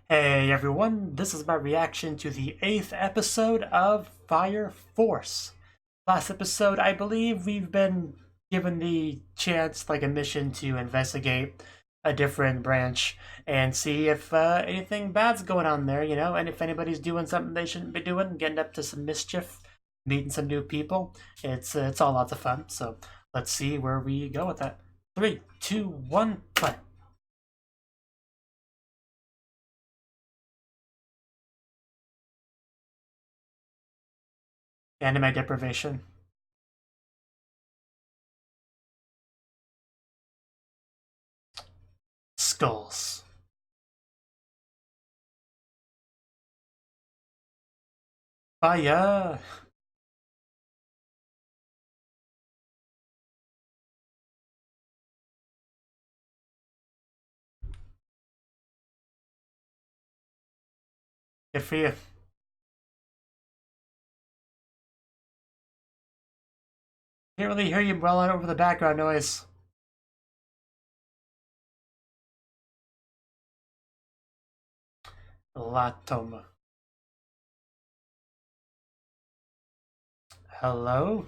Hey everyone, this is my reaction to the 8th episode of Fire Force. Last episode, I believe we've been given the chance, like a mission, to investigate a different branch and see if anything bad's going on there, and if anybody's doing something they shouldn't be doing, getting up to some mischief, meeting some new people. It's all lots of fun, so let's see where we go with that. 3, 2, 1, play. Anime deprivation. Skulls. Fire! Good for you. Can't really hear you well over the background noise. Latoma. Hello?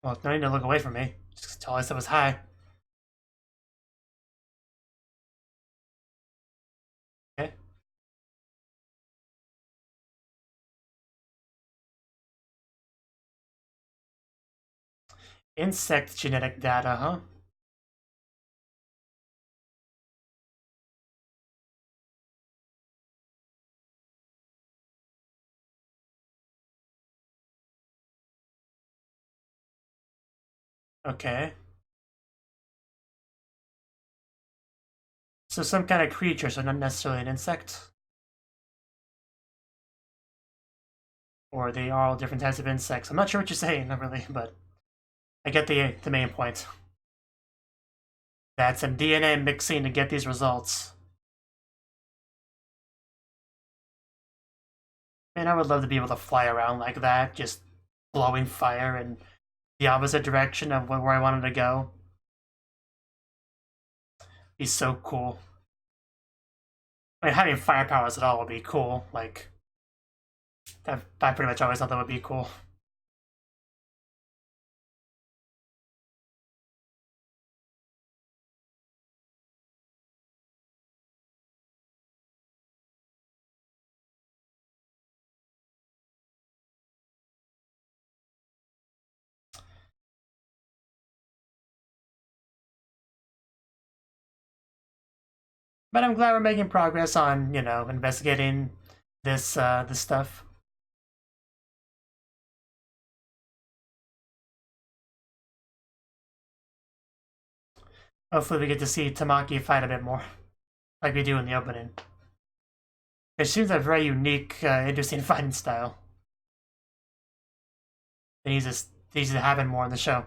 Well, no need to look away from me. Just tell us it was hi. Okay. Insect genetic data, huh? Okay. So some kind of creature, so not necessarily an insect? Or they are all different types of insects. I'm not sure what you're saying, not really, but I get the main point. That's some DNA mixing to get these results. Man, I would love to be able to fly around like that, just blowing fire in the opposite direction of where I wanted to go. He's so cool. I mean, having fire powers at all would be cool. Like, I pretty much always thought that would be cool. But I'm glad we're making progress on, investigating this stuff. Hopefully we get to see Tamaki fight a bit more, like we do in the opening. It seems a very unique, interesting fighting style. It needs to happen more in the show.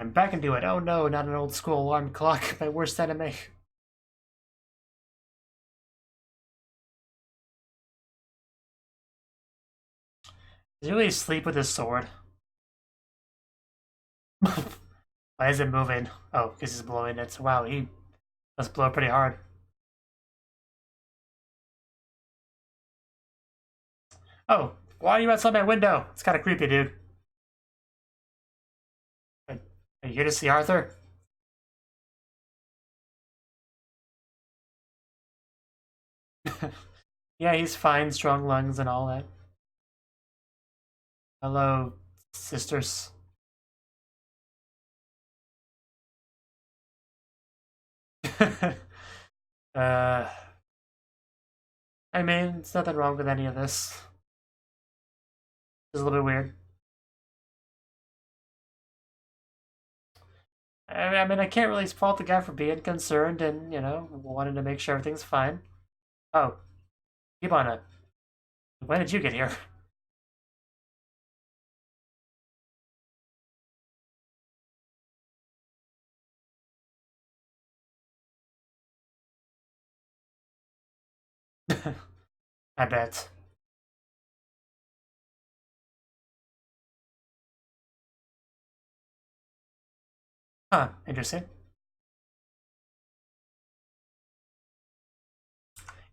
I'm back into it. Oh no, not an old school alarm clock. My worst enemy. Does he really sleep with his sword? Why is it moving? Oh, because he's blowing it. Wow, he must blow pretty hard. Oh, why are you outside my window? It's kind of creepy, dude. Are you here to see Arthur? Yeah, he's fine, strong lungs and all that. Hello, sisters. uh, I mean, it's nothing wrong with any of this. It's a little bit weird. I mean, I can't really fault the guy for being concerned and, wanting to make sure everything's fine. Oh, keep on it. When did you get here? I bet. Huh, interesting.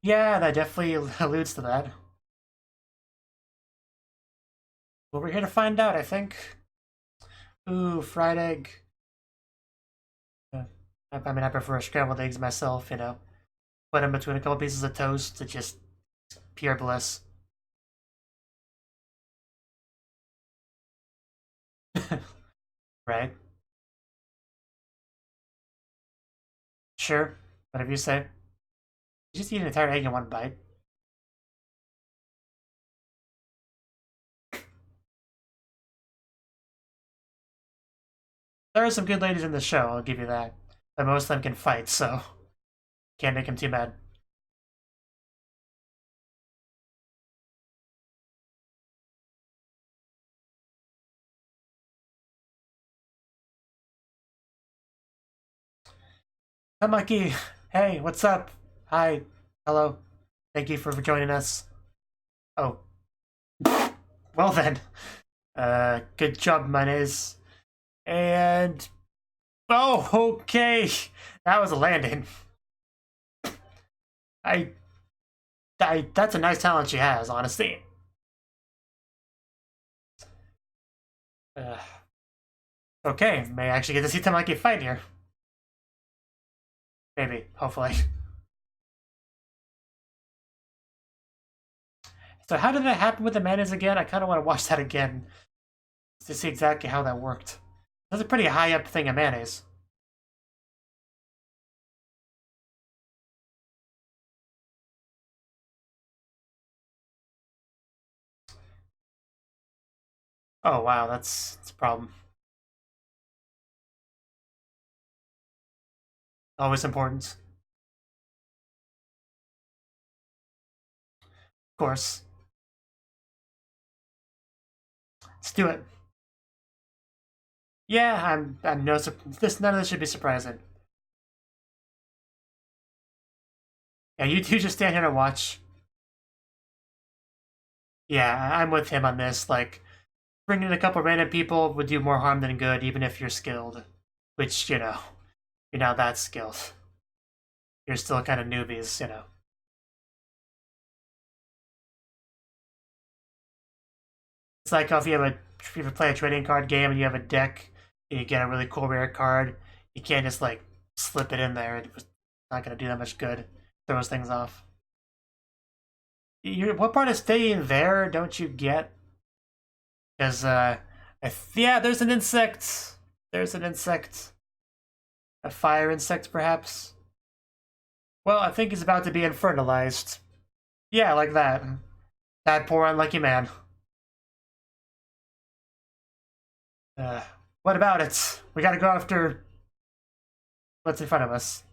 Yeah, that definitely alludes to that. Well, we're here to find out, I think. Ooh, fried egg. I mean, I prefer scrambled eggs myself, you know. Put them between a couple pieces of toast to just pure bliss. Right? Sure. Whatever you say. You just eat an entire egg in one bite. There are some good ladies in the show, I'll give you that. But most of them can fight, so can't make them too mad. Tamaki, hey, what's up? Hi, hello. Thank you for joining us. Oh, well then. Good job, Mayonnaise. And oh, okay. That was a landing. I, that's a nice talent she has, honestly. Uh, okay, may I actually get to see Tamaki fight here. Maybe, hopefully. So how did that happen with the mayonnaise again? I kind of want to watch that again to see exactly how that worked. That's a pretty high up thing of mayonnaise. Oh wow, that's a problem. Always important. Of course. Let's do it. Yeah, I'm no this none of this should be surprising. Yeah, you two just stand here and watch. Yeah, I'm with him on this. Like, bringing in a couple random people would do more harm than good, even if you're skilled. Which, you know, you're not that skilled. You're still kind of newbies, you know. It's like if you play a trading card game and you have a deck and you get a really cool rare card, you can't just like slip it in there. It's not gonna do that much good. Throws things off. What part of staying there don't you get? Because yeah, there's an insect. There's an insect. A fire insect, perhaps. Well, I think he's about to be infernalized. Yeah, like that. That poor unlucky man. Uh, what about it? We gotta go after what's in front of us.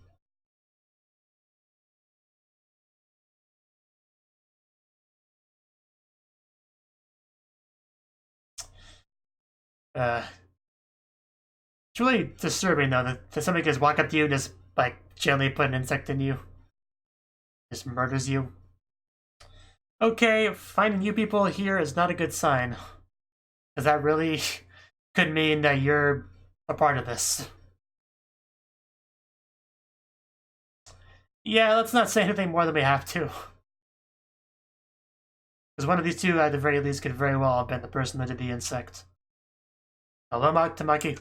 Uh, it's really disturbing though that somebody just walk up to you and just like gently put an insect in you, just murders you. Okay, finding you people here is not a good sign, because that really could mean that you're a part of this. Yeah, let's not say anything more than we have to. Because one of these two, at the very least, could very well have been the person that did the insect. Hello, Tamaki.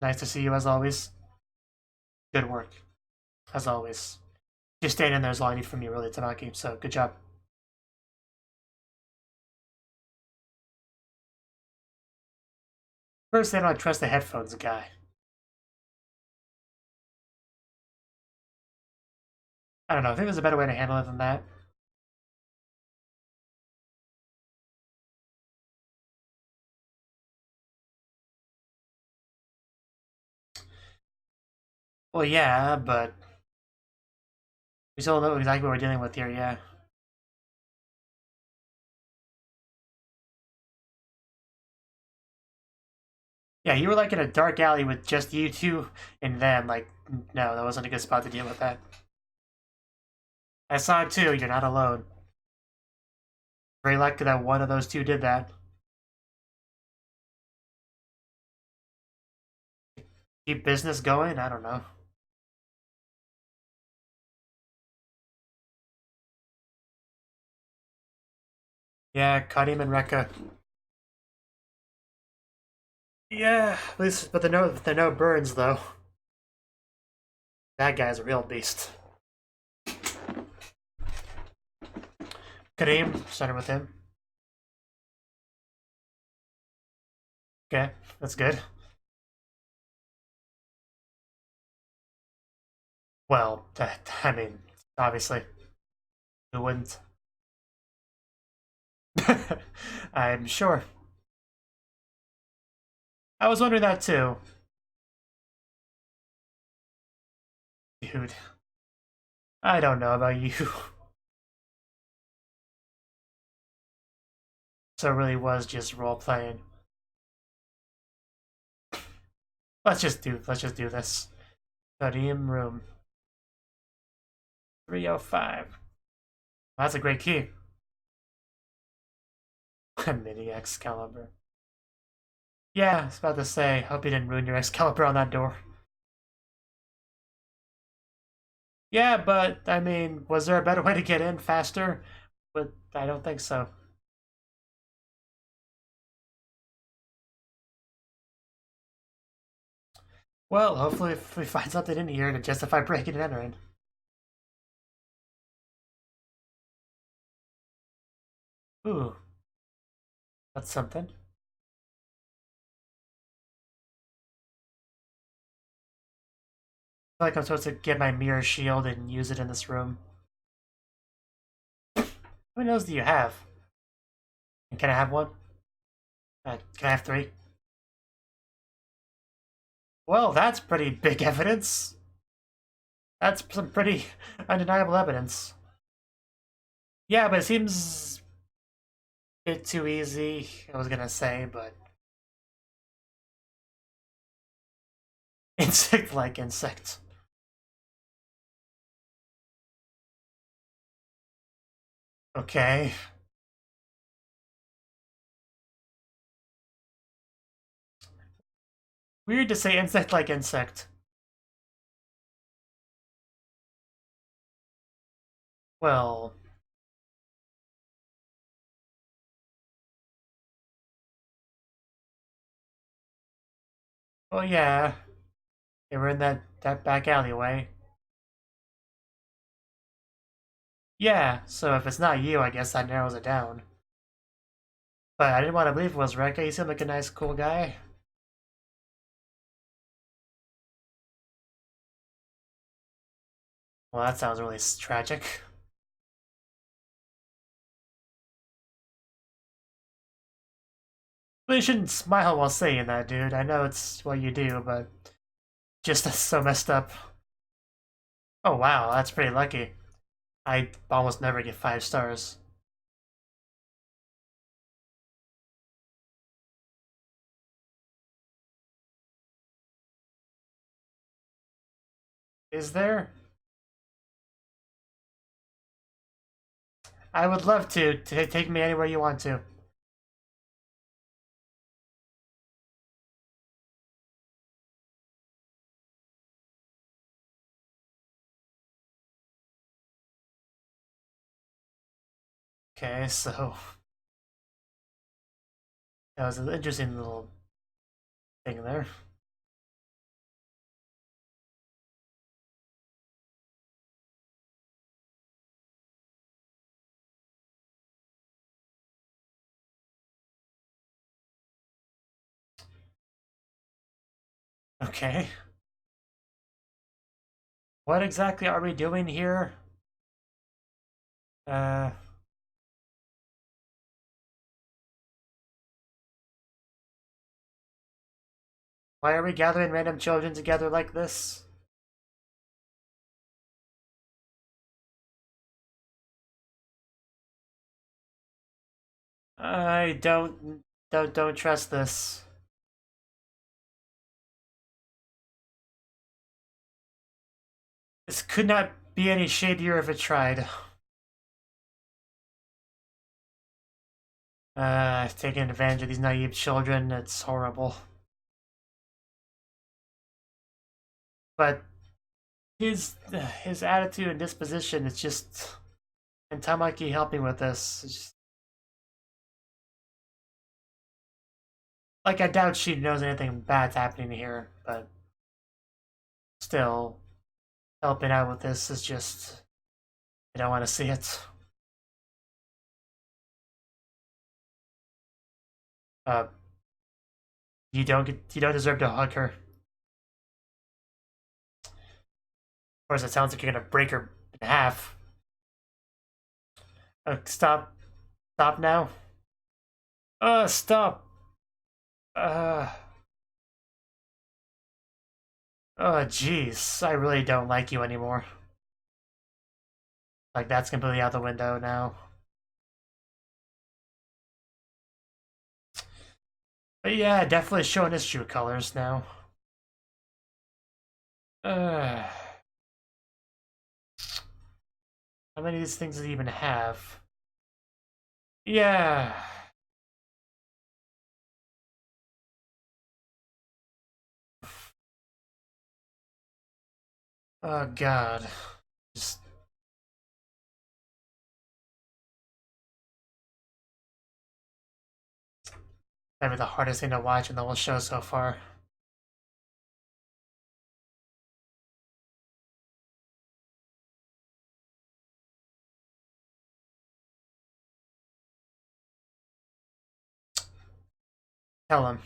Nice to see you as always. Good work, as always. Just staying in there is all I need from you, really, Tamaki. So good job. First, they don't trust the headphones guy. I don't know. I think there's a better way to handle it than that. Well, yeah, but we still know exactly what we're dealing with here, yeah. Yeah, you were like in a dark alley with just you two and them. Like, no, that wasn't a good spot to deal with that. I saw it too, you're not alone. Very lucky that one of those two did that. Keep business going? I don't know. Yeah, Karim and Rekka. Yeah, at least, but they're no burns though. That guy's a real beast. Karim, started with him. Okay, that's good. Well, I mean, obviously, who wouldn't? I'm sure. I was wondering that too. Dude, I don't know about you. So it really was just role playing. Let's just do this. Studying room 305. That's a great key. Mini Excalibur. Yeah, I was about to say, hope you didn't ruin your Excalibur on that door. Yeah, but, I mean, was there a better way to get in faster? But I don't think so. Well, hopefully if we find something in here to justify breaking and entering. Ooh. That's something. I feel like I'm supposed to get my mirror shield and use it in this room. How many noses do you have? And can I have one? Can I have 3? Well, that's pretty big evidence. That's some pretty undeniable evidence. Yeah, but it seems a bit too easy, I was gonna say, but... Insect-like insect. Okay. Weird to say insect-like insect. Well... Well, yeah. They were in that back alleyway. Yeah, so if it's not you, I guess that narrows it down. But I didn't want to believe it was Rekka. He seemed like a nice, cool guy. Well, that sounds really tragic. But you shouldn't smile while saying that, dude. I know it's what you do, but just that's so messed up. Oh wow, that's pretty lucky. I almost never get 5 stars. Is there? I would love to take me anywhere you want to. Okay, so that was an interesting little thing there. Okay. What exactly are we doing here? Uh... Why are we gathering random children together like this? I don't trust this. This could not be any shadier if it tried. Taking advantage of these naive children, it's horrible. But his attitude and disposition, it's just... And Tamaki helping with this, it's just... Like, I doubt she knows anything bad's happening here, but... Still, helping out with this is just... I don't want to see it. You don't deserve to hug her. Of course, it sounds like you're gonna break her in half. Stop now. Stop. Oh, jeez, I really don't like you anymore. Like, that's completely out the window now. But yeah, definitely showing his true colors now. How many of these things does he even have? Yeah. Oh god. Just... Maybe the hardest thing to watch in the whole show so far. Tell him.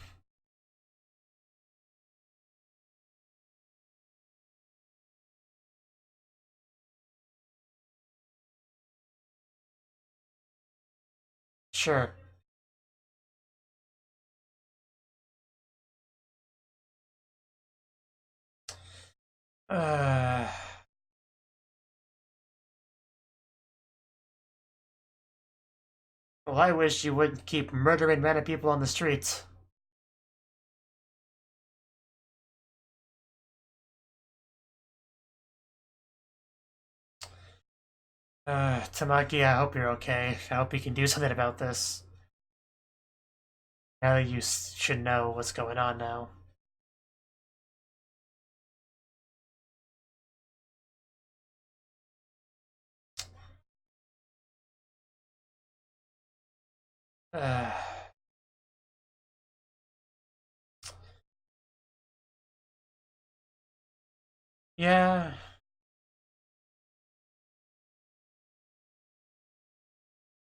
Sure. Well, I wish you wouldn't keep murdering random people on the streets. Tamaki, I hope you're okay. I hope you can do something about this. Now that you should know what's going on now. Yeah.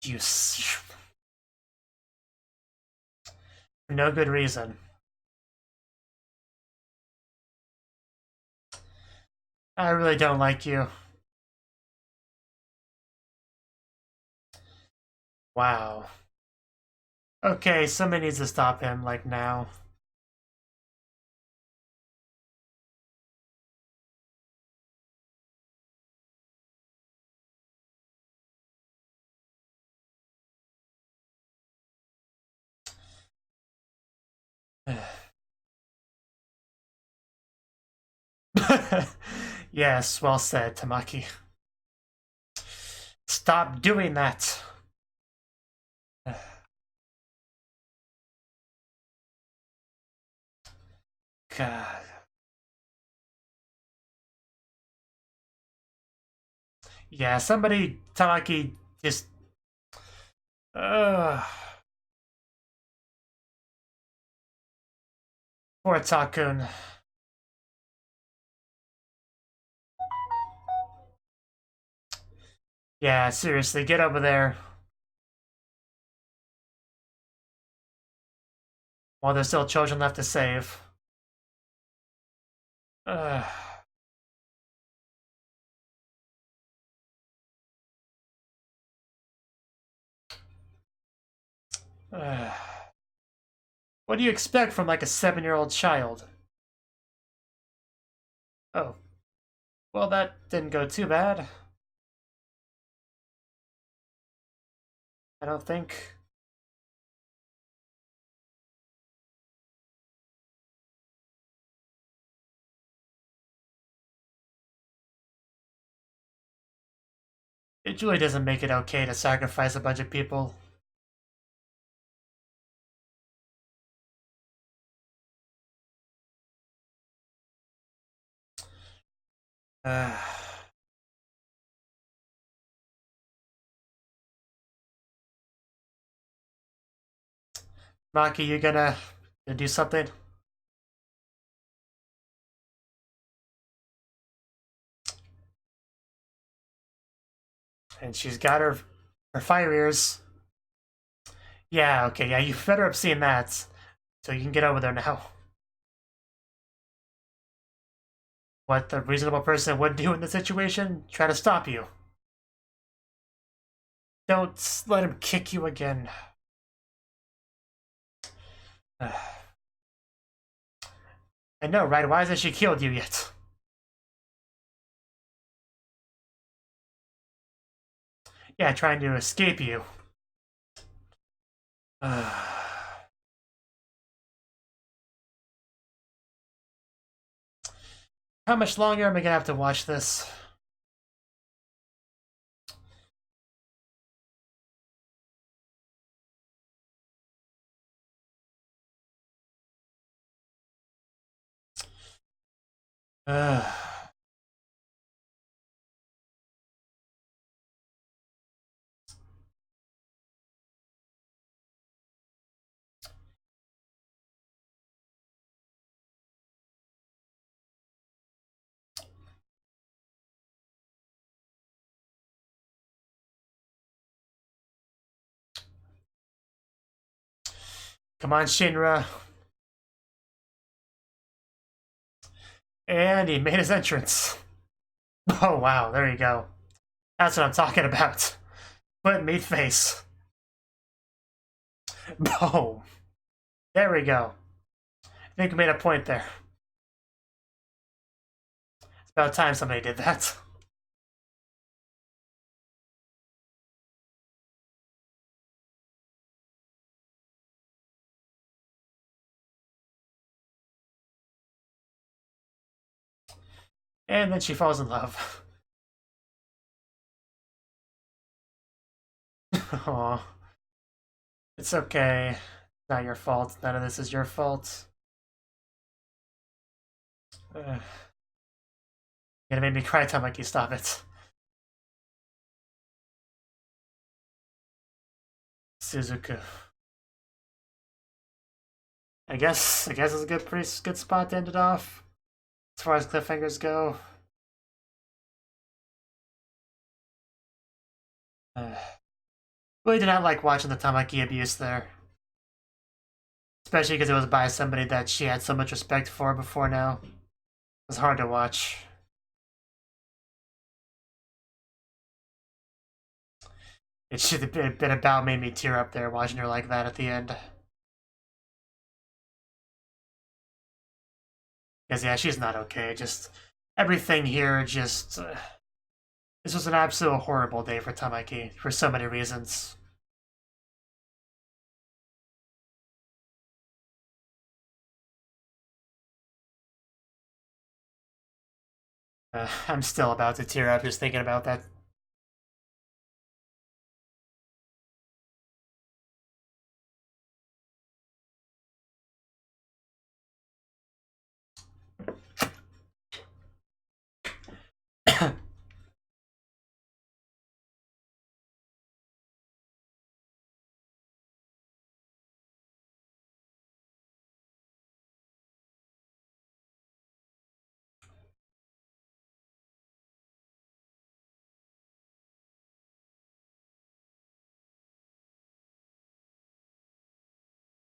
You... For no good reason. I really don't like you. Wow. Okay, somebody needs to stop him, like, now. Yes, well said, Tamaki. Stop doing that. God. Yeah, somebody, Tamaki, just... Poor Takun. Yeah, seriously, get over there. While there's still children left to save. What do you expect from, like, a 7-year-old child? Oh. Well, that didn't go too bad. I don't think. it really doesn't make it okay to sacrifice a bunch of people. Maki, you gonna do something? And she's got her fire ears. Yeah, okay, yeah, you better have seen that. So you can get over there now. What the reasonable person would do in the situation? Try to stop you. Don't let him kick you again. I know, right? Why hasn't she killed you yet? Yeah, trying to escape you. How much longer am I gonna have to watch this? Come on, Shinra. And he made his entrance. Oh, wow, there you go. That's what I'm talking about. Foot, meat, face. Boom. There we go. I think we made a point there. It's about time somebody did that. And then she falls in love. Aw. It's okay. It's not your fault. None of this is your fault. You're gonna make me cry, Tamaki. Stop it. Suzuku. I guess it's a pretty good spot to end it off. As far as cliffhangers go. Really did not like watching the Tamaki abuse there. Especially because it was by somebody that she had so much respect for before now. It was hard to watch. It should have been about made me tear up there watching her like that at the end. Because yeah, she's not okay. Just everything here just... this was an absolute horrible day for Tamaki for so many reasons. I'm still about to tear up just thinking about that.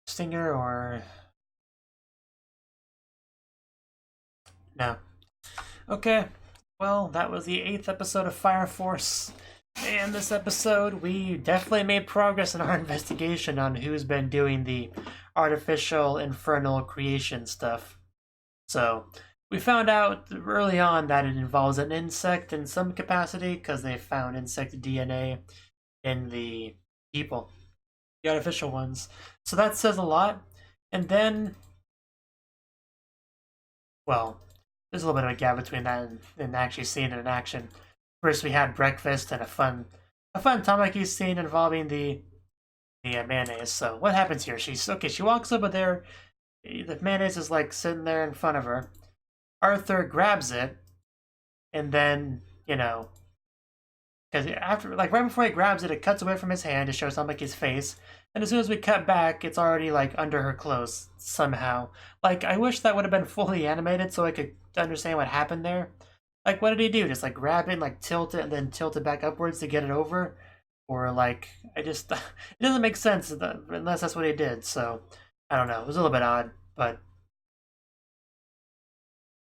Stinger or... no. Okay, well, that was the 8th episode of Fire Force. And this episode, we definitely made progress in our investigation on who's been doing the artificial infernal creation stuff. So, we found out early on that it involves an insect in some capacity, because they found insect DNA in the people, the artificial ones. So that says a lot. And then, well, there's a little bit of a gap between that and actually seeing it in action. First, we had breakfast and a fun Tamaki scene involving the mayonnaise. So what happens here? She walks over there. The mayonnaise is like sitting there in front of her. Arthur grabs it, and then because after right before he grabs it, it cuts away from his hand to show Tamaki's face. And as soon as we cut back, it's already like under her clothes somehow. Like I wish that would have been fully animated so I could understand what happened there. Like what did he do? Just like grab it, and, like tilt it, and then tilt it back upwards to get it over, or like it doesn't make sense unless that's what he did. So I don't know. It was a little bit odd, but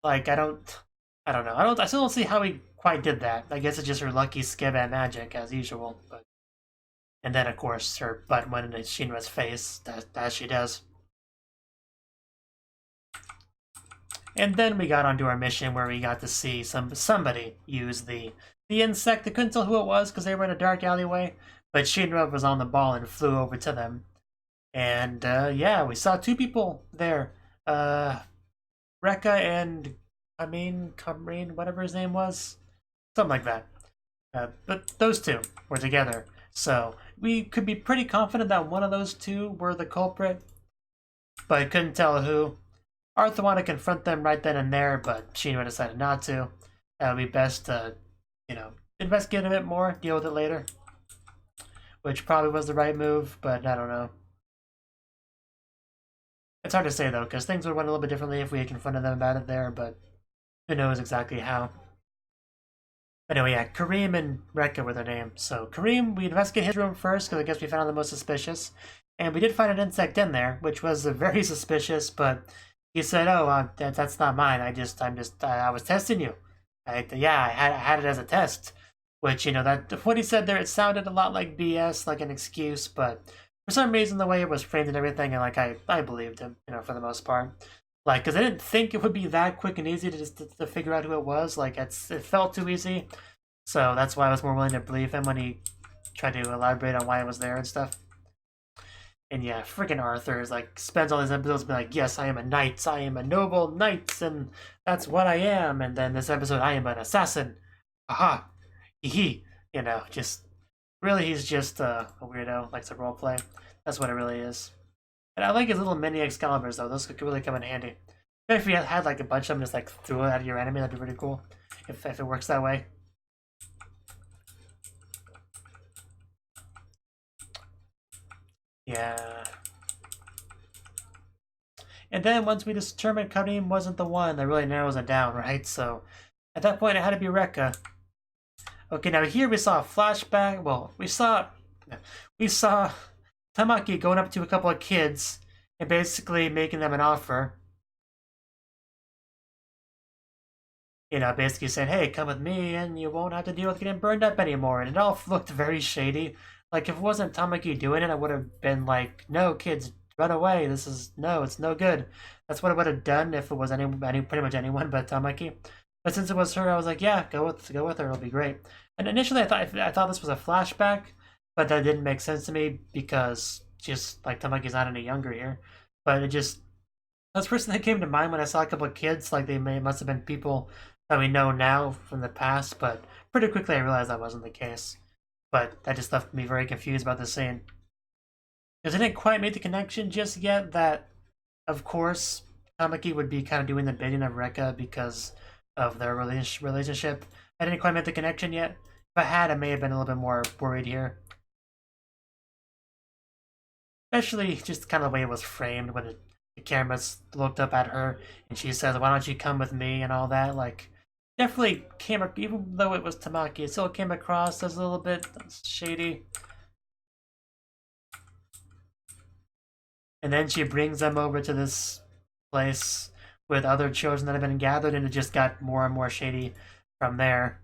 like I don't know. I still don't see how he quite did that. I guess it's just her lucky skibba magic as usual. But and then of course her butt went into Shinra's face, as she does. And then we got onto our mission where we got to see somebody use the insect. They couldn't tell who it was because they were in a dark alleyway, but Shinra was on the ball and flew over to them. And yeah, we saw two people there. Rekka and Kamreen, whatever his name was. Something like that. But those two were together. So we could be pretty confident that one of those two were the culprit, but couldn't tell who. Arthur wanted to confront them right then and there, but Shinra decided not to. That would be best to, investigate a bit more, deal with it later. Which probably was the right move, but I don't know. It's hard to say, though, because things would have went a little bit differently if we had confronted them about it there, but who knows exactly how. But anyway, yeah, Kareem and Rekka were their names. So Kareem, we investigated his room first, because I guess we found the most suspicious. And we did find an insect in there, which was very suspicious, but he said, "Oh, that's not mine. I was testing you. I had it as a test." Which what he said there, it sounded a lot like BS, like an excuse. But for some reason, the way it was framed and everything, and like I believed him, for the most part. Like, because I didn't think it would be that quick and easy to figure out who it was. Like, it felt too easy. So that's why I was more willing to believe him when he tried to elaborate on why it was there and stuff. And yeah, freaking Arthur is like spends all these episodes being like, yes, I am a knight, I am a noble knight, and that's what I am. And then this episode, I am an assassin. Aha, hee. Just really, he's just a weirdo, likes to roleplay. That's what it really is. And I like his little mini Excaliburs though; those could really come in handy. If you had like a bunch of them, just like threw it out of your enemy, that'd be pretty cool. If it works that way. Yeah. And then once we determined Karim wasn't the one, that really narrows it down, right? So at that point, it had to be Rekka. Okay, now here we saw a flashback. Well, we saw Tamaki going up to a couple of kids and basically making them an offer. Basically saying, "Hey, come with me, and you won't have to deal with getting burned up anymore." And it all looked very shady. Like, if it wasn't Tamaki doing it, I would have been like, "No, kids, run away. It's no good." That's what I would have done if it was pretty much anyone but Tamaki. But since it was her, I was like, "Yeah, go with her. It'll be great." And initially, I thought this was a flashback, but that didn't make sense to me because just like Tamaki's not any younger here. But it just that's the person that came to mind when I saw a couple of kids. Like must have been people that we know now from the past, but pretty quickly I realized that wasn't the case. But that just left me very confused about this scene. Because I didn't quite make the connection just yet that, of course, Tamaki would be kind of doing the bidding of Rekka because of their relationship. I didn't quite make the connection yet. If I had, I may have been a little bit more worried here. Especially just kind of the way it was framed when the cameras looked up at her and she says, "Why don't you come with me?" and all that. Like, definitely came, even though it was Tamaki, it still came across as a little bit shady. And then she brings them over to this place with other children that have been gathered, and it just got more and more shady from there.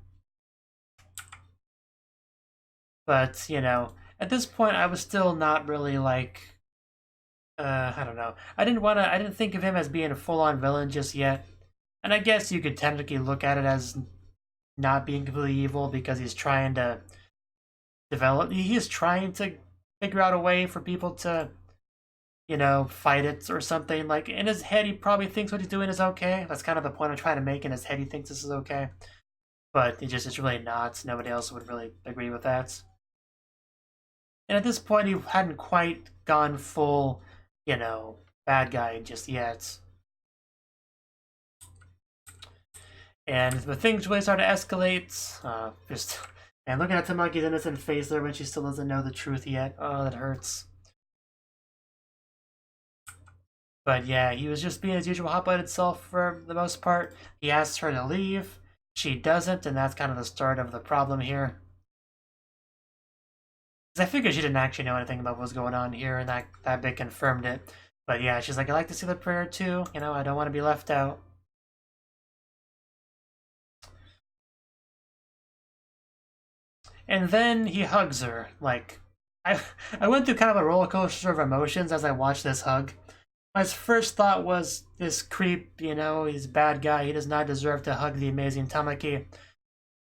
But, at this point, I was still not really like, I don't know. I didn't think of him as being a full-on villain just yet. And I guess you could technically look at it as not being completely evil because he's trying to he's trying to figure out a way for people to, fight it or something. Like, in his head, he probably thinks what he's doing is okay. That's kind of the point I'm trying to make. In his head, he thinks this is okay. but it's really not. Nobody else would really agree with that. And at this point, he hadn't quite gone full, you know, bad guy just yet. And the things really start to escalate. And looking at Tamaki's innocent face there when she still doesn't know the truth yet. Oh, that hurts. But yeah, he was just being his usual hot-blooded self for the most part. He asks her to leave. She doesn't, and that's kind of the start of the problem here. Because I figured she didn't actually know anything about what was going on here, and that bit confirmed it. But yeah, she's like, I like to see the prayer too. You know, I don't want to be left out. And then he hugs her. Like, I went through kind of a roller coaster of emotions as I watched this hug. My first thought was, this creep, you know, he's a bad guy. He does not deserve to hug the amazing Tamaki.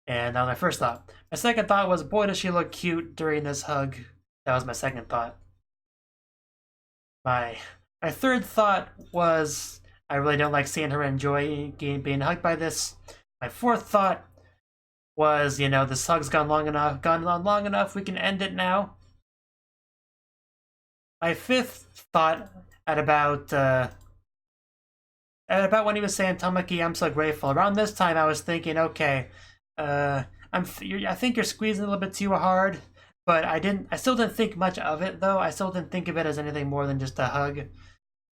And that was my first thought. My second thought was, boy, does she look cute during this hug. That was my second thought. My third thought was, I really don't like seeing her enjoy being hugged by this. My fourth thought was, you know, this hug's gone on long enough, we can end it now. My fifth thought at about when he was saying, Tamaki, I'm so grateful. Around this time, I was thinking, okay, I think you're squeezing a little bit too hard, but I still didn't think much of it, though. I still didn't think of it as anything more than just a hug.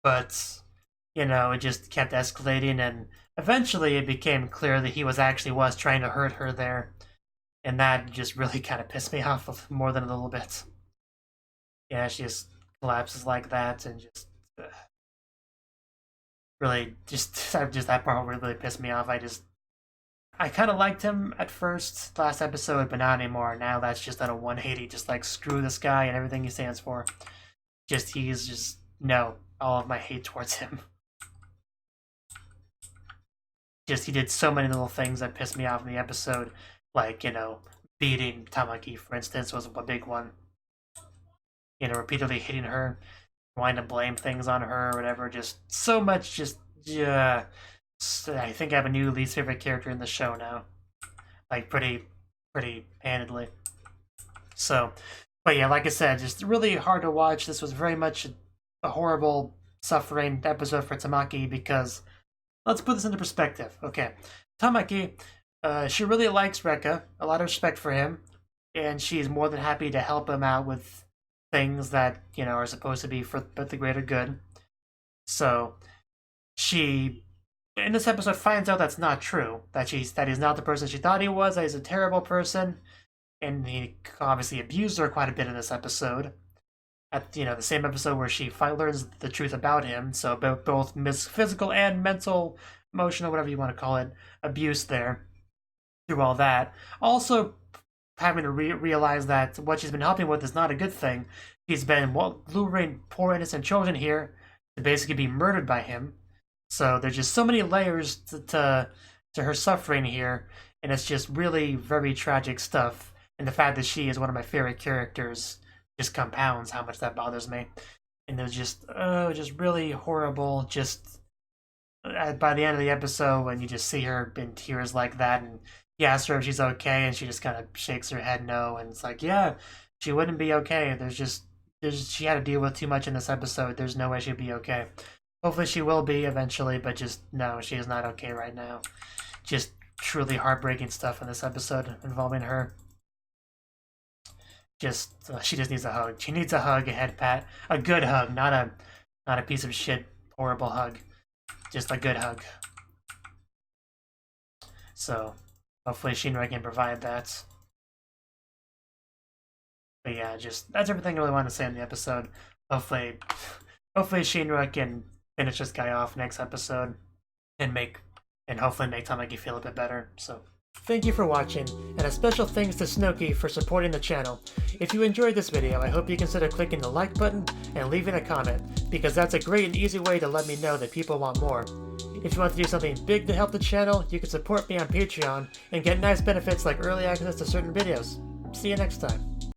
But, you know, it just kept escalating, and eventually it became clear that he was trying to hurt her there. And that just really kind of pissed me off more than a little bit. Yeah, she just collapses like that, and just really just that part really pissed me off. I kind of liked him at first, last episode, but not anymore. Now that's just at a 180, just like, screw this guy and everything he stands for. No, all of my hate towards him. He did so many little things that pissed me off in the episode. Like, you know, beating Tamaki, for instance, was a big one. You know, repeatedly hitting her, wanting to blame things on her or whatever. Just so much, yeah. I think I have a new least favorite character in the show now. Like, pretty handedly. So, but yeah, like I said, just really hard to watch. This was very much a horrible, suffering episode for Tamaki because, let's put this into perspective. Okay, Tamaki, she really likes Rekka, a lot of respect for him, and she's more than happy to help him out with things that, you know, are supposed to be for the greater good. So, she, in this episode, finds out that's not true, that he's not the person she thought he was, that he's a terrible person, and he obviously abused her quite a bit in this episode. At, you know, the same episode where she learns the truth about him, so both physical and mental, emotional, whatever you want to call it, abuse there through all that. Also, having to realize that what she's been helping with is not a good thing. He's been luring poor innocent children here to basically be murdered by him. So there's just so many layers to her suffering here, and it's just really very tragic stuff. And the fact that she is one of my favorite characters just compounds how much that bothers me. And it was just really horrible. Just by the end of the episode, when you just see her in tears like that, and he asks her if she's okay, and she just kind of shakes her head no, and it's like, yeah, she wouldn't be okay. She had to deal with too much in this episode. There's no way she'd be okay. Hopefully she will be eventually, but just no, she is not okay right now. Just truly heartbreaking stuff in this episode involving her. She just needs a hug. She needs a hug, a head pat, a good hug, not a piece of shit, horrible hug. Just a good hug. So, hopefully Shinra can provide that. But yeah, that's everything I really wanted to say in the episode. Hopefully Shinra can finish this guy off next episode and hopefully make Tamaki feel a bit better. So, thank you for watching, and a special thanks to Cnouki for supporting the channel. If you enjoyed this video, I hope you consider clicking the like button and leaving a comment, because that's a great and easy way to let me know that people want more. If you want to do something big to help the channel, you can support me on Patreon and get nice benefits like early access to certain videos. See you next time.